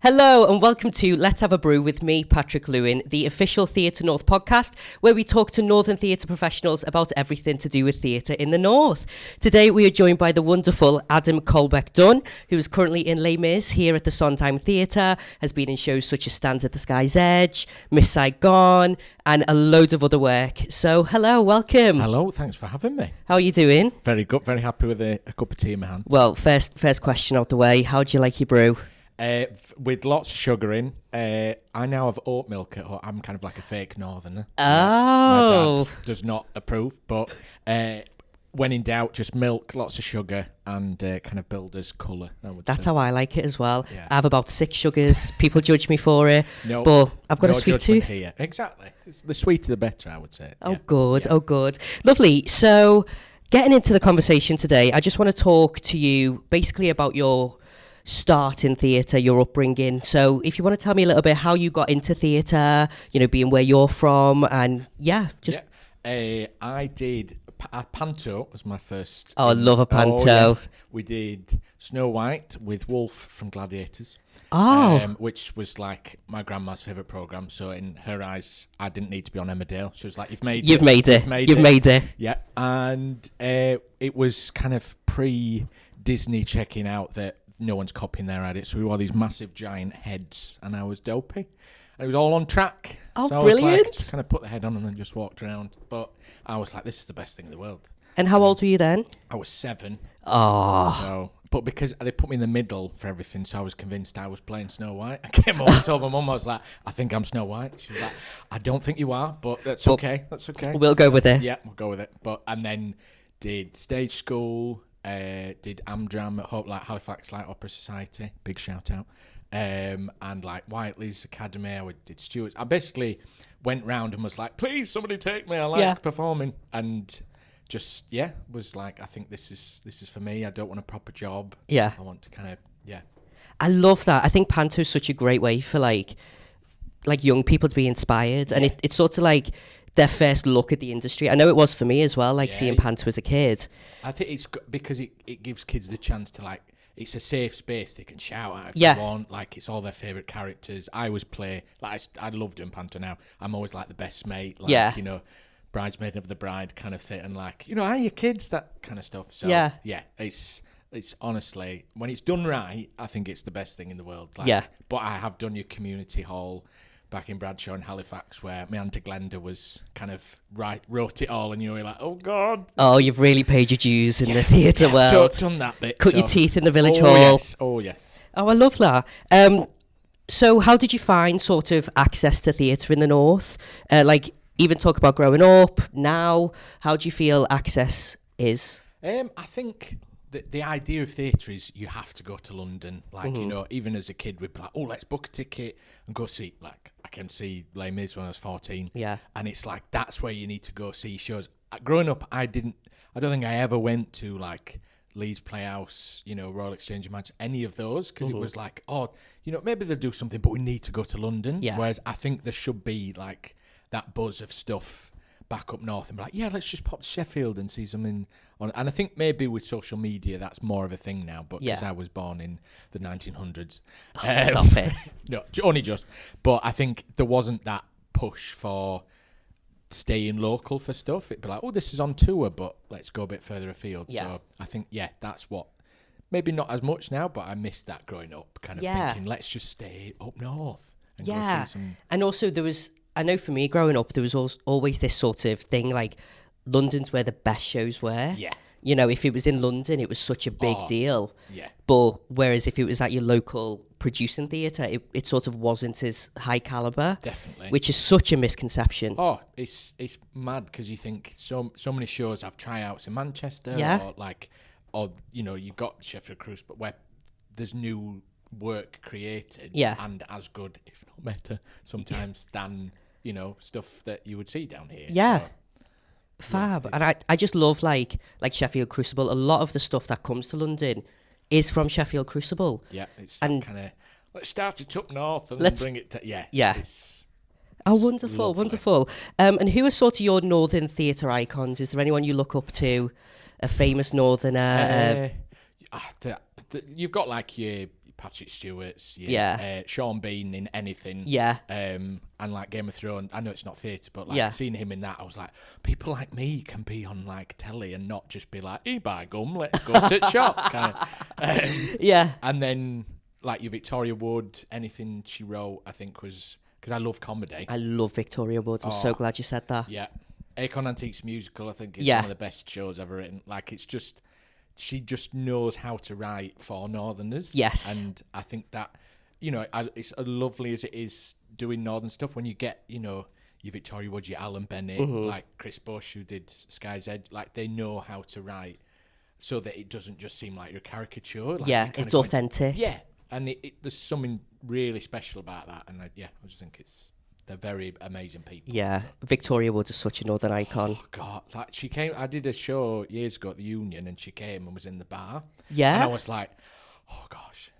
Hello and welcome to Let's Have a Brew with me, Patrick Lewin, the official Theatre North podcast, where we talk to Northern theatre professionals about everything to do with theatre in the North. Today we are joined by the wonderful Adam Colbeck-Dunn, who is currently in Les Mis here at the Sondheim Theatre, has been in shows such as Stands at the Sky's Edge, Miss Saigon, and a load of other work. So hello, welcome. Hello, thanks for having me. How are you doing? Very good, very happy with a cup of tea in my hand. Well, first question out the way, how do you like your brew? With lots of sugar in. I now have oat milk at home. I'm kind of like a fake northerner. Oh. My dad does not approve, but when in doubt, just milk, lots of sugar, and kind of builder's colour. That's how I like it as well. Yeah. I have about 6 sugars. People judge me for it, but I've got a sweet tooth. Here. Exactly. The sweeter the better, I would say. Oh, good. Oh, good. Lovely. So, getting into the conversation today, I just want to talk to you basically about your start in theatre, your upbringing. So if you want to tell me a little bit how you got into theatre, you know, being where you're from, and I did Panto was my first. Oh, I love a Panto. Yes. We did Snow White with Wolf from Gladiators. Which was like my grandma's favourite programme. So in her eyes, I didn't need to be on Emmerdale. She was like, You've made it. Yeah. And it was kind of pre-Disney checking out that no one's copying their edits. So we wore these massive giant heads and I was dopey. And it was all on track. Oh, so brilliant. I was like, just kind of put the head on and then just walked around. But I was like, this is the best thing in the world. And how old were you then? I was 7. Oh. But because they put me in the middle for everything, so I was convinced I was playing Snow White. I came home and told my mum, I was like, I think I'm Snow White. She was like, I don't think you are, but that's okay. That's okay. We'll go with it. Yeah, we'll go with it. And then did stage school, did Amdram at Halifax Light Opera Society, big shout out, and like Whiteley's Academy. I did Stewart's. I basically went round and was like, please somebody take me. I like performing, and just was like, I think this is for me. I don't want a proper job. Yeah, I want to kind of I love that. I think Panto is such a great way for like young people to be inspired, and it's sort of like their first look at the industry. I know it was for me as well, seeing Panto as a kid. I think it's because it gives kids the chance to it's a safe space. They can shout at if they want. It's all their favourite characters. I always play, I love doing Panto now. I'm always the best mate, you know, bridesmaid of the bride kind of thing. And are your kids, that kind of stuff. So it's honestly, when it's done right, I think it's the best thing in the world. But I have done your community hall back in Bradshaw and Halifax, where my Auntie Glenda was kind of wrote it all, and you were like, oh God. Oh, you've really paid your dues in the theatre world. Done that bit. Cut your teeth in the village hall. Oh, yes. Oh, I love that. So how did you find sort of access to theatre in the North? Even talk about growing up, now, how do you feel access is? I think the idea of theatre is you have to go to London. You know, even as a kid, we'd be like, oh, let's book a ticket and go see, I came to see Les Mis when I was 14. Yeah. And it's that's where you need to go see shows. Growing up, I don't think I ever went to Leeds Playhouse, you know, Royal Exchange Match, any of those, because it was you know, maybe they'll do something, but we need to go to London. Yeah. Whereas I think there should be that buzz of stuff back up north and be let's just pop to Sheffield and see something on. And I think maybe with social media that's more of a thing now, but because I was born in the 1900s. Stop it. No, only just. But I think there wasn't that push for staying local for stuff. It'd be oh, this is on tour, but let's go a bit further afield. Yeah. So I think, that's what, maybe not as much now, but I missed that growing up, kind of thinking, let's just stay up north and go see some. And also I know for me growing up, there was always this sort of thing, London's where the best shows were. Yeah. You know, if it was in London, it was such a big deal. Yeah. But whereas if it was at your local producing theatre, it sort of wasn't as high calibre. Definitely. Which is such a misconception. Oh, it's mad because you think so many shows have tryouts in Manchester. Yeah. Or you know, you've got Sheffield Crucible where there's new work created. Yeah. And as good, if not better, sometimes than, you know, stuff that you would see down here. Yeah. So, fab. And I just love like Sheffield Crucible. A lot of the stuff that comes to London is from Sheffield Crucible. Yeah, it's kind of, let's start it up north and then bring it to, yeah. Oh, wonderful, lovely. Wonderful. And who are sort of your Northern theatre icons? Is there anyone you look up to, a famous Northerner? You've got your Patrick Stewart's, Yeah. Sean Bean in anything, Yeah. and like Game of Thrones. I know it's not theatre, but like seeing him in that, I was like, people like me can be on like telly and not just be like, "Hey, buy gum, let's go to the shop," kind of. Yeah. And then like your Victoria Wood, anything she wrote, I think was because I love comedy. I love Victoria Wood. I'm so glad you said that. Yeah, Acorn Antiques musical, I think, is one of the best shows ever written. Like, it's just, she just knows how to write for Northerners. Yes. And I think that, you know, it's as lovely as it is doing Northern stuff, when you get, you know, your Victoria Wood, your Alan Bennett, like Chris Bush, who did Sky's Edge, like, they know how to write so that it doesn't just seem like you're a caricature. Like, it's authentic. Yeah. And there's something really special about that. And I just think they're very amazing people. Yeah, so. Victoria Wood is such a Northern icon. Oh, God. Like, she came, I did a show years ago at the Union, and she came and was in the bar. Yeah. And I was like, oh, gosh.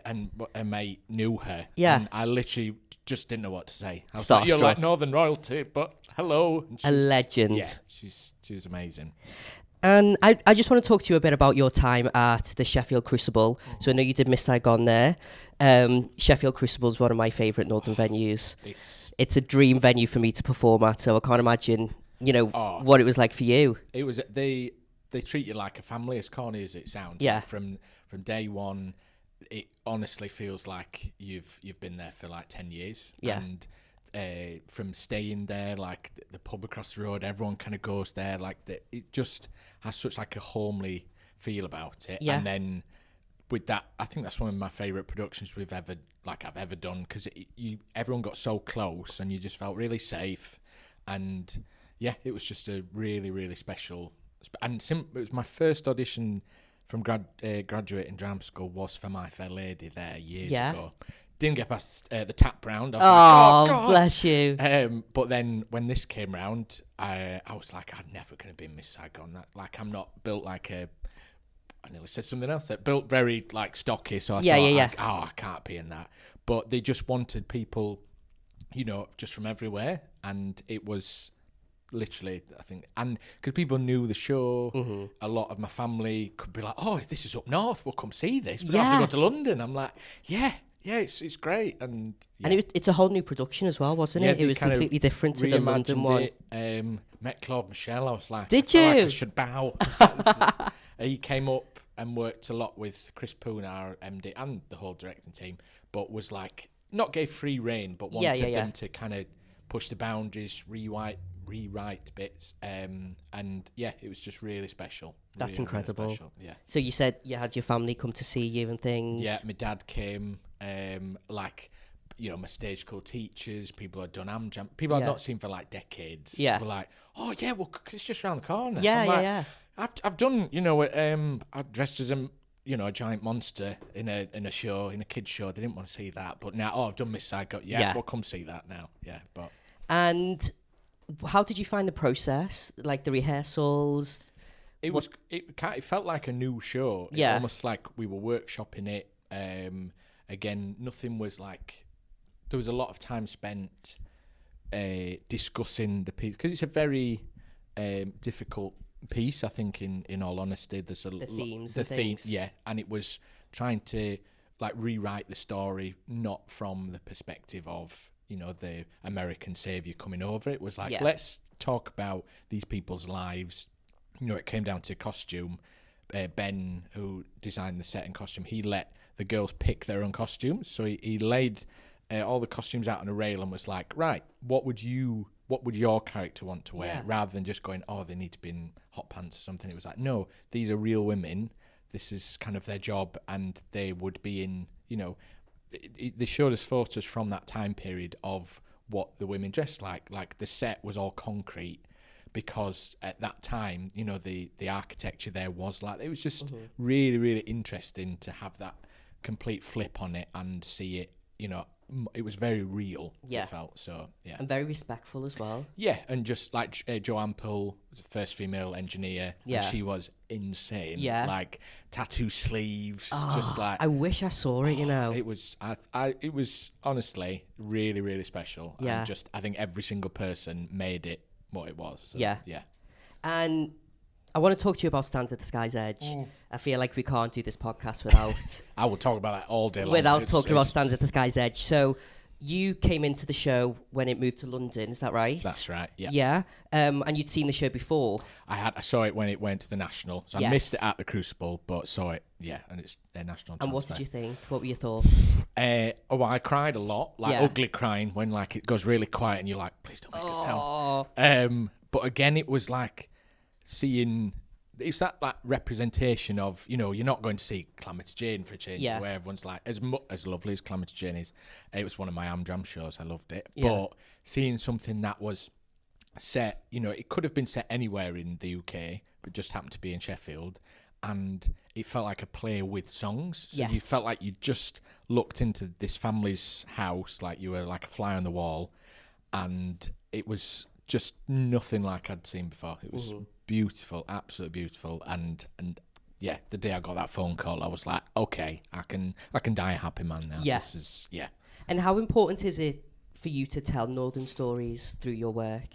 And a mate knew her. Yeah. And I literally just didn't know what to say. I was Starstruck. like, you're like Northern royalty, but hello. A legend. Yeah, she was amazing. And I just want to talk to you a bit about your time at the Sheffield Crucible. So I know you did Miss Saigon there. Sheffield Crucible is one of my favourite Northern venues. It's a dream venue for me to perform at, so I can't imagine, you know, what it was like for you. It was, they treat you like a family, as corny as it sounds. Yeah. Like from day one, it honestly feels like you've been there for like 10 years. Yeah. And from staying there, like the pub across the road, everyone kind of goes there. Like it just has such like a homely feel about it. Yeah. And then with that, I think that's one of my favourite productions I've ever done, because everyone got so close and you just felt really safe. And yeah, it was just a really, really special. And it was my first audition from graduate in drama school was for My Fair Lady there years ago. Didn't get past the tap round. I was like, oh, God. Bless you. But then when this came round, I was like, I'm never going to be in Miss Saigon. I'm not built like a... I nearly said something else. That built very like stocky, so I thought, I can't be in that. But they just wanted people, you know, just from everywhere, and it was literally, I think, and because people knew the show, a lot of my family could be like, "Oh, this is up north. We'll come see this. We don't have to go to London." I'm like, "Yeah, it's great." And it's a whole new production as well, wasn't it? It was completely different to the London one. Met Claude Michel. I was like, did you? Like I should bow. He came up and worked a lot with Chris Poon, our MD, and the whole directing team, but was like, not gave free rein, but wanted them to kind of push the boundaries, rewrite bits, and it was just really special. That's really, incredible. really special. Yeah. So you said you had your family come to see you and things. Yeah, my dad came, like, you know, my stage school teachers, people I'd done Amjam, people I'd not seen for like decades. Yeah. Were like, oh yeah, well, cause it's just around the corner. Yeah. I've done, you know, I've dressed as a giant monster in a show, in a kids show. They didn't want to see that, but now, I've done Miss Saigon. We'll come see that now. Yeah, but. And how did you find the process? Like the rehearsals? It felt like a new show. It almost like we were workshopping it. Again, nothing was like. There was a lot of time spent discussing the piece, because it's a very difficult piece, I think, in all honesty. There's the themes, and it was trying to like rewrite the story, not from the perspective of, you know, the American savior coming over. It was like, let's talk about these people's lives. You know, it came down to costume. Ben, who designed the set and costume, he let the girls pick their own costumes. So he laid all the costumes out on a rail and was like, right, what would your character want to wear? Rather than just going, oh, they need to be in hot pants or something. It was like, no, these are real women. This is kind of their job, and they would be in, you know, they showed us photos from that time period of what the women dressed like. Like, the set was all concrete, because at that time, you know, the architecture there was like, it was just really, really interesting to have that complete flip on it and see it, you know, it was very real. It felt so. Yeah, and very respectful as well. Yeah, and just like Joanne Poole was the first female engineer. Yeah, and she was insane. Yeah, like tattoo sleeves, just like. I wish I saw it. You know, it was. It was honestly really, really special. Yeah, and I think every single person made it what it was. So, yeah. Yeah. And I want to talk to you about Stands at the Sky's Edge. I feel like we can't do this podcast without... I will talk about that all day long. Without talking about Stands at the Sky's Edge. So you came into the show when it moved to London, is that right? That's right, yeah. Yeah, and you'd seen the show before? I saw it when it went to the National. So I missed it at the Crucible, but saw it, and it's a national transfer. And what did you think? What were your thoughts? I cried a lot, ugly crying when like it goes really quiet and you're like, please don't make a sound. But again, it was like seeing... It's that like representation of, you're not going to see Calamity Jane for a change, where everyone's like, as lovely as Calamity Jane is, it was one of my Amdram shows, I loved it. Yeah. But seeing something that was set, it could have been set anywhere in the UK, but just happened to be in Sheffield, and it felt like a play with songs. So you felt like you just looked into this family's house, like you were like a fly on the wall, and it was just nothing like I'd seen before. It was beautiful, absolutely beautiful, and the day I got that phone call, I was like, okay, I can die a happy man now. Yeah. This is, And how important is it for you to tell Northern stories through your work?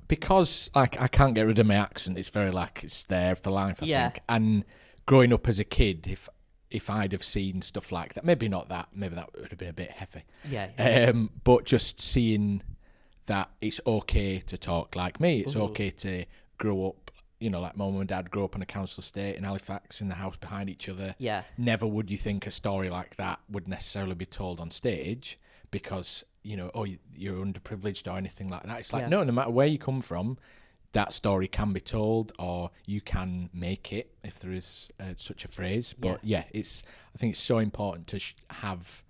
Because like I can't get rid of my accent, it's very like it's there for life, I think. And growing up as a kid, if I'd have seen stuff like that, maybe not that, maybe that would have been a bit heavy. But just seeing that it's okay to talk like me. It's okay to grow up, like mum and dad grew up on a council estate in Halifax in the house behind each other. Yeah. Never would you think a story like that would necessarily be told on stage because, you're underprivileged or anything like that. It's like, no matter where you come from, that story can be told or you can make it if there is such a phrase. But I think it's so important to have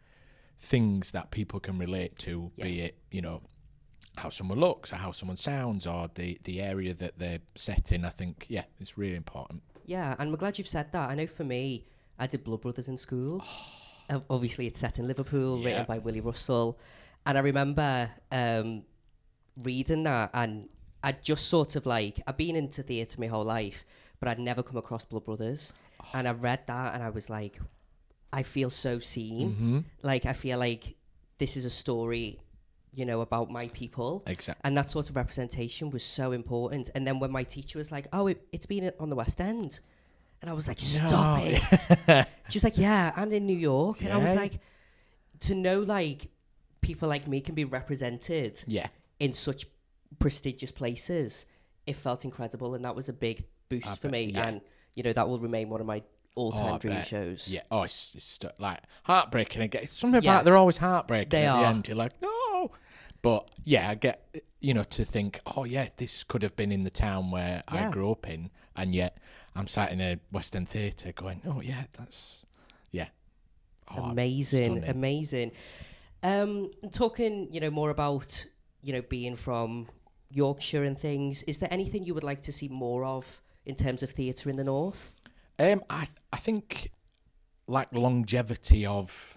things that people can relate to, be it, how someone looks or how someone sounds or the area that they're set in. I think, it's really important. Yeah, and I'm glad you've said that. I know for me, I did Blood Brothers in school. Obviously, it's set in Liverpool, written by Willie Russell. And I remember reading that, and I'd just sort of like, I've been into theatre my whole life, but I'd never come across Blood Brothers. And I read that, and I was like, I feel so seen. Like, I feel like this is a story... about my people. Exactly. And that sort of representation was so important. And then when my teacher was like, it's been on the West End. And I was like, stop it. She was like, and in New York. And I was like, to know, like, people like me can be represented in such prestigious places, it felt incredible. And that was a big boost for me. And, that will remain one of my all-time dream shows. Yeah. Oh, it's like heartbreaking. Again. Something about they're always heartbreaking at the end. You're like, no. But I get, to think, this could have been in the town where I grew up in, and yet I'm sat in a West End theatre going, that's, amazing. Talking, more about, being from Yorkshire and things, is there anything you would like to see more of in terms of theatre in the north? I think, like, longevity of...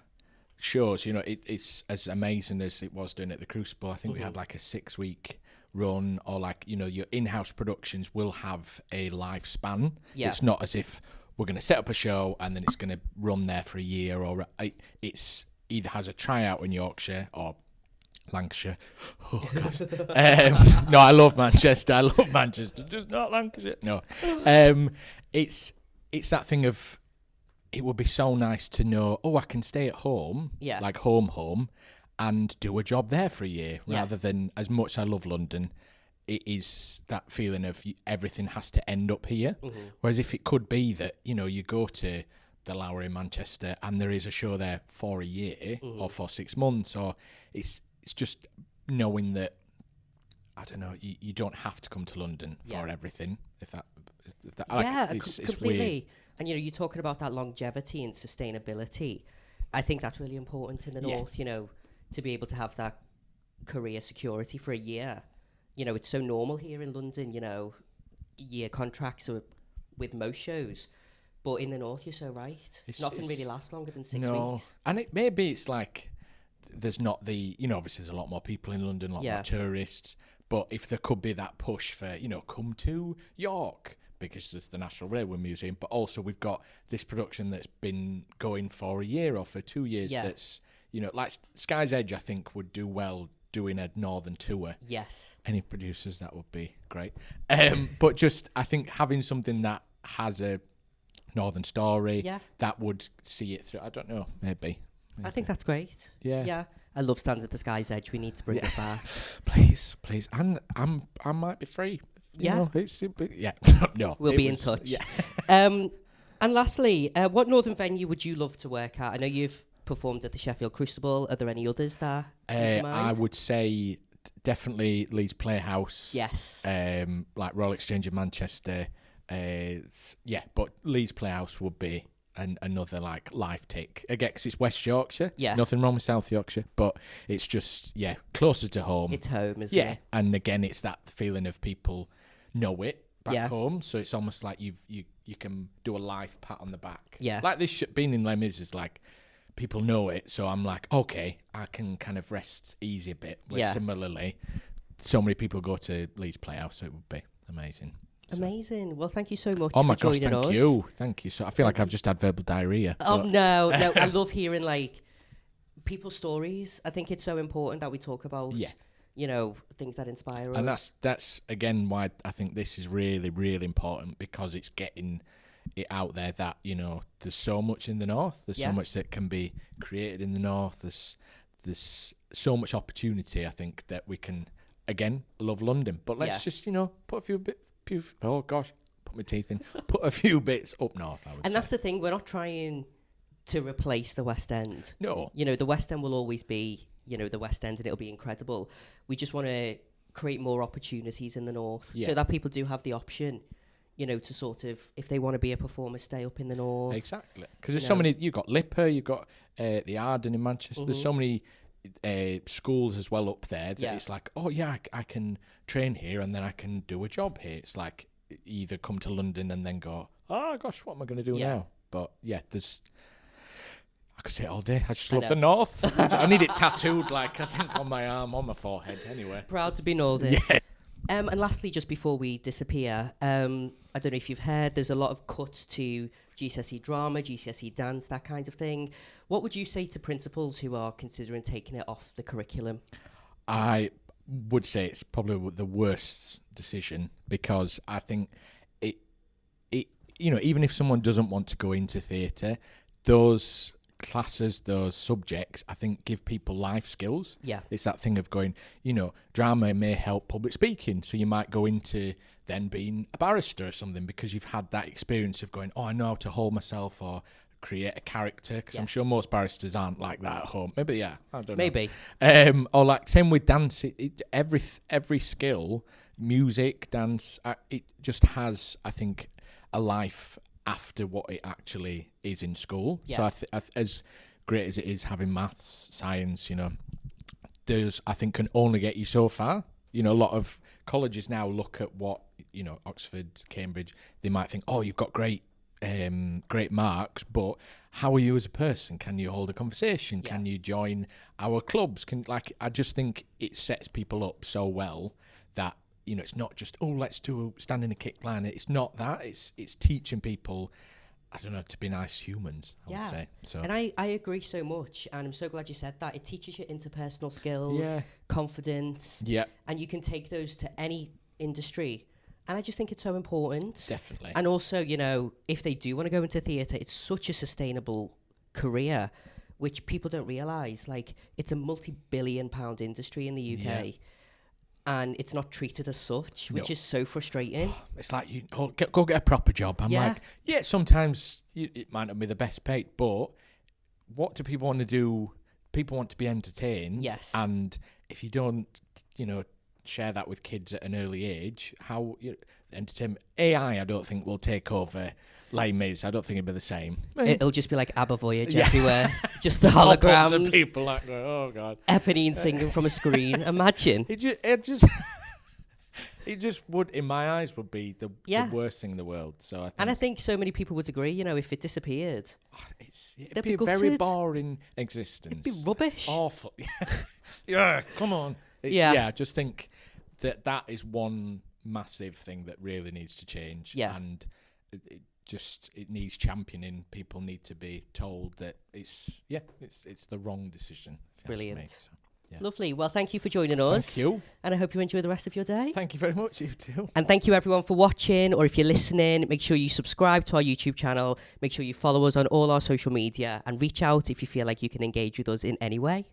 shows, it's as amazing as it was doing at the Crucible. I think we had like a 6-week run, or like, your in-house productions will have a lifespan. It's not as if we're going to set up a show and then it's going to run there for a year, or it's either has a tryout in Yorkshire or Lancashire. Oh God. No, I love Manchester. Just not Lancashire. No. It's that thing of, it would be so nice to know, I can stay at home, like home, and do a job there for a year, rather than, as much as I love London, it is that feeling of everything has to end up here. Whereas if it could be that, you go to the Lowry in Manchester and there is a show there for a year or for 6 months, or it's just knowing that, I don't know, you don't have to come to London for everything. If that it's completely. Weird. And, you're talking about that longevity and sustainability. I think that's really important in the north, to be able to have that career security for a year. It's so normal here in London, year contracts are with most shows. But in the north, you're so right. Nothing really lasts longer than 6 weeks. And maybe it's like, there's not the, obviously there's a lot more people in London, a lot more tourists. But if there could be that push for, come to York, because there's the National Railway Museum, but also we've got this production that's been going for a year or for 2 years. That's, like Sky's Edge, I think would do well doing a northern tour. Yes. Any producers, that would be great. But just, I think having something that has a northern story, that would see it through. I don't know, maybe. I think that's great. Yeah. Yeah. I love Stands at the Sky's Edge. We need to bring it back. Please. And I might be free. Yeah. No. We'll be in touch. Yeah. And lastly, what northern venue would you love to work at? I know you've performed at the Sheffield Crucible. Are there any others that come to mind? I would say definitely Leeds Playhouse. Yes. Like Royal Exchange in Manchester. But Leeds Playhouse would be another like life tick. Again, because it's West Yorkshire. Yeah. Nothing wrong with South Yorkshire, but it's just, closer to home. It's home, isn't it? And again, it's that feeling of people know it back home. So it's almost like you can do a live pat on the back. Yeah. Like this being in Les Mis is like, people know it. So I'm like, okay, I can kind of rest easy a bit. Where similarly, so many people go to Leeds Playhouse, so it would be amazing. So. Amazing. Well, thank you so much for joining us. Thank you. Thank you. So I feel like I've just had verbal diarrhea. Oh, no. I love hearing, like, people's stories. I think it's so important that we talk about, things that inspire us. And that's again, why I think this is really, really important, because it's getting it out there that, there's so much in the north. There's so much that can be created in the north. There's so much opportunity, I think, that we can, again, love London. But let's just, put a few bits... Oh gosh, put my teeth in. Put a few bits up north, I would say. And that's the thing, we're not trying to replace the West End. No. The West End will always be, the West End, and it'll be incredible. We just want to create more opportunities in the north so that people do have the option, to sort of, if they want to be a performer, stay up in the north. Exactly. Because there's so many, you've got Lipper, you've got the Arden in Manchester, there's so many schools as well up there that it's like, oh yeah, I can train here and then I can do a job here. It's like either come to London and then go, oh gosh, what am I going to do now? But I could say it all day. I just love the north. I need it tattooed, like, I think on my arm, on my forehead anyway. Proud to be northern. And lastly, just before we disappear, I don't know if you've heard, there's a lot of cuts to GCSE drama, GCSE dance, that kind of thing. What would you say to principals who are considering taking it off the curriculum? I would say it's probably the worst decision, because I think it even if someone doesn't want to go into theatre, those classes, those subjects, I think give people life skills. Yeah. It's that thing of going, drama may help public speaking. So you might go into then being a barrister or something, because you've had that experience of going, oh, I know how to hold myself or create a character, because I'm sure most barristers aren't like that at home. Maybe, I don't know. Maybe. Or like same with dance, every skill, music, dance, it just has, I think, a life after what it actually is in school. So as great as it is having maths, science, there's, I think, can only get you so far. A lot of colleges now look at what, Oxford, Cambridge, they might think, oh, you've got great marks, but how are you as a person? Can you hold a conversation? Can you join our clubs? I just think it sets people up so well that, it's not just, oh, let's do stand in a kick line. It's not that. It's teaching people, I don't know, to be nice humans, I would say. So. And I agree so much, and I'm so glad you said that. It teaches you interpersonal skills, confidence, and you can take those to any industry. And I just think it's so important. Definitely. And also, if they do want to go into theatre, it's such a sustainable career, which people don't realise. Like, it's a multi-billion-pound industry in the UK. Yeah. And it's not treated as such, which is so frustrating. It's like, go get a proper job. I'm like, sometimes it might not be the best paid, but what do people want to do? People want to be entertained. Yes. And if you don't, share that with kids at an early age, how entertainment... AI, I don't think, will take over Les Mis. I don't think it'll be the same. It'll just be like ABBA Voyage everywhere. Just the holograms. Lots of people like, oh, God. Eponine singing from a screen. Imagine. It just would, in my eyes, would be the worst thing in the world. So I think so many people would agree, if it disappeared. It'd be a very boring existence. It'd be rubbish. Awful. Come on. I just think that is one massive thing that really needs to change. Yeah. And it needs championing. People need to be told that it's the wrong decision. Brilliant. So, Lovely. Well, thank you for joining us. Thank you. And I hope you enjoy the rest of your day. Thank you very much, you too. And thank you everyone for watching, or if you're listening, make sure you subscribe to our YouTube channel, make sure you follow us on all our social media, and reach out if you feel like you can engage with us in any way.